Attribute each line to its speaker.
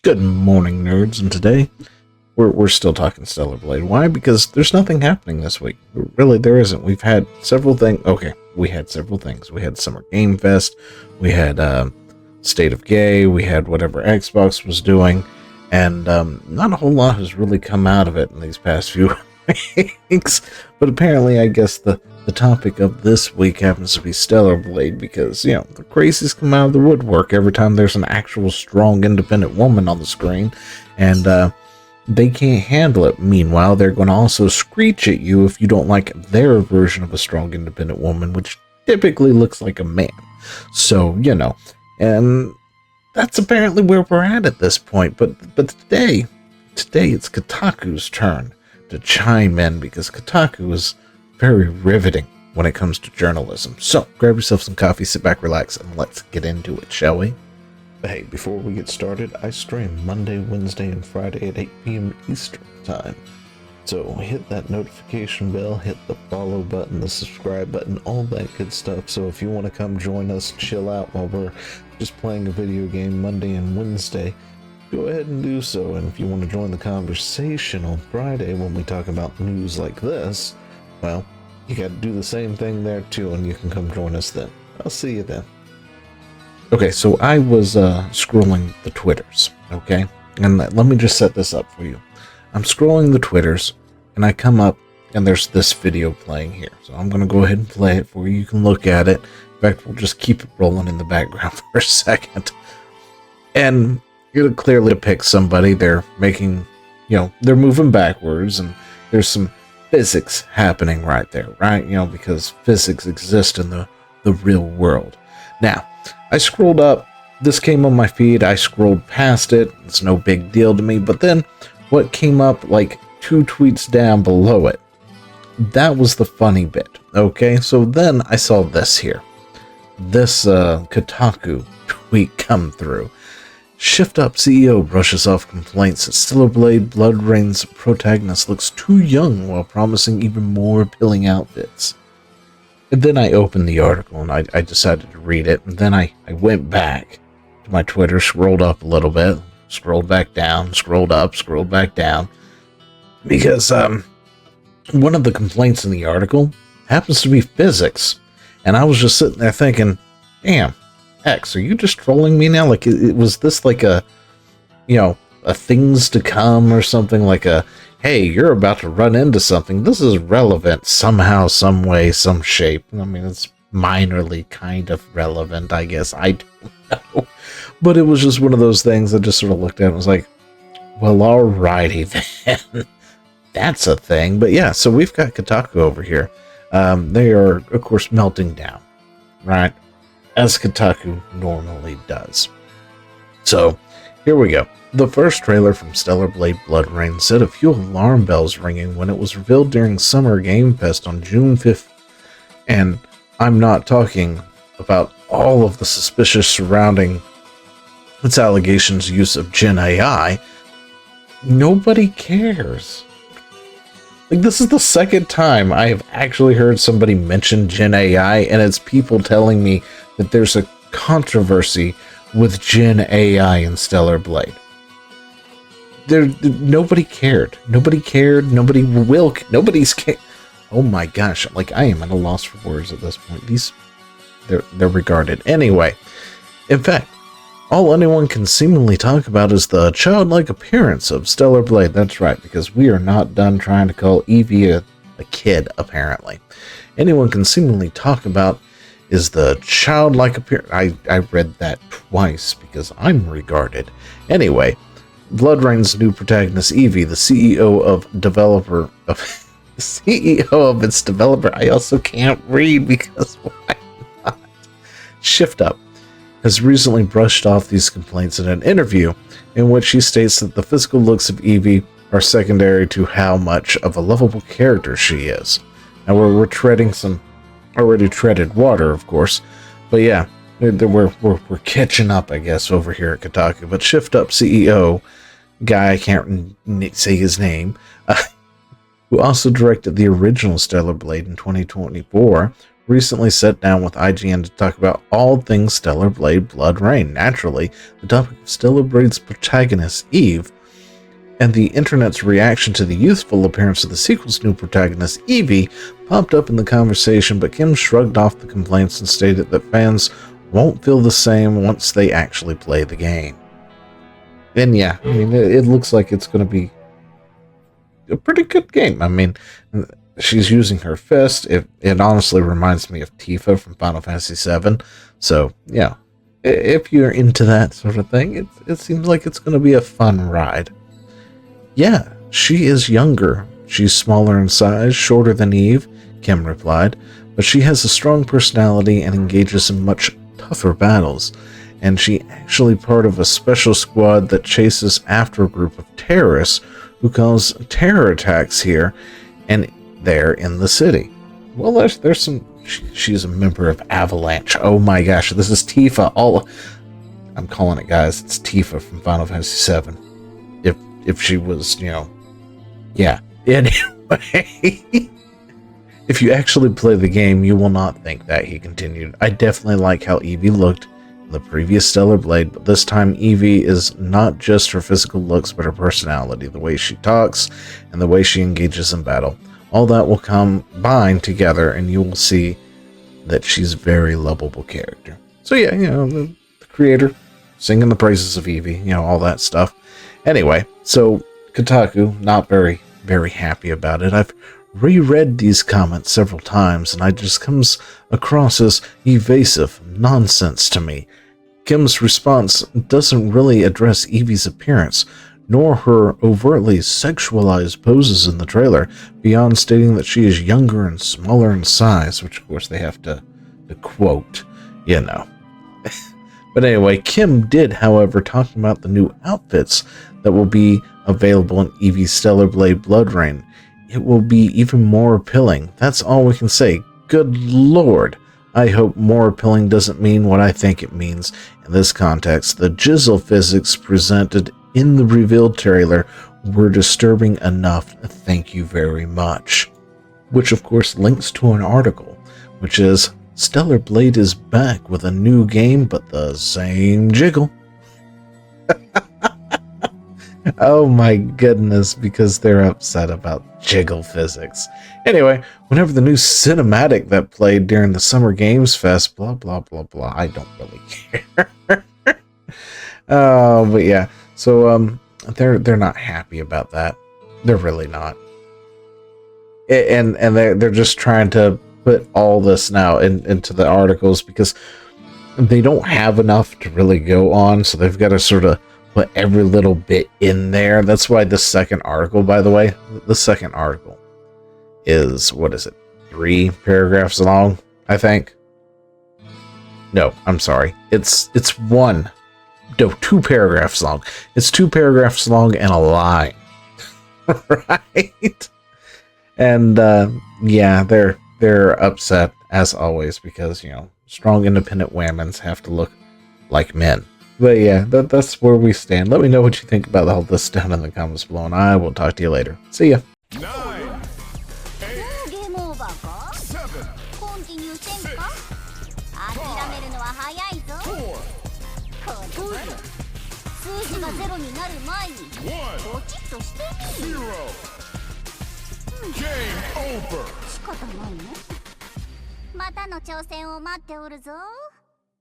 Speaker 1: Good morning, nerds, and today we're still talking Stellar Blade. Why? Because there's nothing happening this week. Really, there isn't. We've had several things. Okay, we had several things. We had Summer Game Fest. We had State of Gay. We had whatever Xbox was doing, and not a whole lot has really come out of it in these past few weeks. But apparently, I guess the topic of this week happens to be Stellar Blade because, you know, the crazies come out of the woodwork every time there's an actual strong, independent woman on the screen, and they can't handle it. Meanwhile, they're going to also screech at you if you don't like their version of a strong, independent woman, which typically looks like a man. So, you know, and that's apparently where we're at this point. But today it's Kotaku's turn to chime in because Kotaku is very riveting when it comes to journalism. So grab yourself some coffee, sit back, relax, and let's get into it, shall we? But hey, before we get started, I stream Monday, Wednesday, and Friday at 8 p.m. Eastern Time. So hit that notification bell, hit the follow button, the subscribe button, all that good stuff. So if you want to come join us, chill out while we're just playing a video game Monday and Wednesday, go ahead and do so. And if you want to join the conversation on Friday when we talk about news like this, well, you got to do the same thing there too, and you can come join us then. I'll see you then. Okay, so I was scrolling the Twitters, okay? And let me just set this up for you. I'm scrolling the Twitters, and I come up, and there's this video playing here. So I'm going to go ahead and play it for you. You can look at it. In fact, we'll just keep it rolling in the background for a second. And it clearly depicts somebody. They're making, you know, they're moving backwards, and there's some physics happening right there, right? You know, because physics exist in the real world. Now, I scrolled up, this came on my feed, I scrolled past it, it's no big deal to me, but then what came up like 2 tweets down below it, that was the funny bit, okay? So then I saw this here, this Kotaku tweet come through. Shift Up CEO brushes off complaints that Stellar Blade Blood Rain's protagonist looks too young while promising even more appealing outfits. And then I opened the article and I decided to read it, and then I went back to my Twitter, scrolled up a little bit, scrolled back down, scrolled up, scrolled back down, because one of the complaints in the article happens to be physics, and I was just sitting there thinking, damn, X, are you just trolling me now? Like, it was this like a, you know, a things to come or something, like a, hey, you're about to run into something. This is relevant somehow, some way, some shape. I mean, it's minorly kind of relevant, I guess. I don't know. But it was just one of those things I just sort of looked at and was like, well, alrighty then. That's a thing. But yeah, so we've got Kotaku over here. They are, of course, melting down, right? As Kotaku normally does. So, here we go. The first trailer from Stellar Blade Blood Rain set a few alarm bells ringing when it was revealed during Summer Game Fest on June 5th. And I'm not talking about all of the suspicious surrounding its allegations use of Gen AI. Nobody cares. Like, this is the second time I have actually heard somebody mention Gen AI, and it's people telling me that there's a controversy with Gen AI in Stellar Blade. Nobody cared. Nobody cared. Nobody will. Nobody's cared. Oh my gosh! Like, I am at a loss for words at this point. They're regarded anyway. In fact, all anyone can seemingly talk about is the childlike appearance of Stellar Blade. That's right, because we are not done trying to call Evie a kid. Apparently, anyone can seemingly talk about is the childlike appearance. I read that twice because I'm regarded. Anyway, Blood Rain's new protagonist Evie, the CEO of its developer. I also can't read because why not? Shift Up has recently brushed off these complaints in an interview in which she states that the physical looks of Evie are secondary to how much of a lovable character she is. Now we're treading some already treaded water, of course, but yeah, we're catching up, I guess, over here at Kotaku. But Shift Up CEO guy, I can't say his name, who also directed the original Stellar Blade in 2024, recently sat down with IGN to talk about all things Stellar Blade Blood Rain. Naturally, the topic of Stellar Blade's protagonist, Eve, and the internet's reaction to the youthful appearance of the sequel's new protagonist, Evie, popped up in the conversation, but Kim shrugged off the complaints and stated that fans won't feel the same once they actually play the game. And yeah, I mean, it looks like it's going to be a pretty good game. I mean, she's using her fist. It honestly reminds me of Tifa from Final Fantasy VII. So, yeah, if you're into that sort of thing, it seems like it's going to be a fun ride. Yeah, she is younger. She's smaller in size, shorter than Eve, Kim replied, but she has a strong personality and engages in much tougher battles. And she actually part of a special squad that chases after a group of terrorists who cause terror attacks here and there in the city. Well, there's some... She's a member of Avalanche. Oh my gosh, this is Tifa. I'm calling it, guys. It's Tifa from Final Fantasy VII. If she was, yeah. Anyway, if you actually play the game, you will not think that, he continued. I definitely like how Evie looked in the previous Stellar Blade, but this time Evie is not just her physical looks, but her personality, the way she talks, and the way she engages in battle. All that will combine together, and you will see that she's a very lovable character. So yeah, the creator singing the praises of Evie, all that stuff. Anyway, so Kotaku, not very, very happy about it. I've reread these comments several times, and it just comes across as evasive nonsense to me. Kim's response doesn't really address Evie's appearance, nor her overtly sexualized poses in the trailer, beyond stating that she is younger and smaller in size, which of course they have to quote, But anyway, Kim did, however, talk about the new outfits that will be available in Eevee's Stellar Blade Blood Rain. It will be even more appealing. That's all we can say. Good lord. I hope more appealing doesn't mean what I think it means in this context. The Jiggle physics presented in the revealed trailer were disturbing enough. Thank you very much. Which of course links to an article, which is Stellar Blade is back with a new game, but the same Jiggle. Oh my goodness, because they're upset about Jiggle physics. Anyway, whenever the new cinematic that played during the Summer Games Fest, blah, blah, blah, blah, I don't really care. But yeah, so they're not happy about that. They're really not. And they're just trying to put all this now into the articles because they don't have enough to really go on, so they've got to sort of put every little bit in there. That's why the second article, by the way, the second article is, 3 paragraphs long, I think? No, I'm sorry. It's 2 paragraphs long. It's 2 paragraphs long and a line. Right? And yeah, they're upset as always because, strong independent women have to look like men. But yeah, that's where we stand. Let me know what you think about all this down in the comments below, and I will talk to you later. See ya.
Speaker 2: 9, 8, 7, 6, 5, 4, 3, 2, 1, 0. Game over. またの挑戦を待っておるぞ。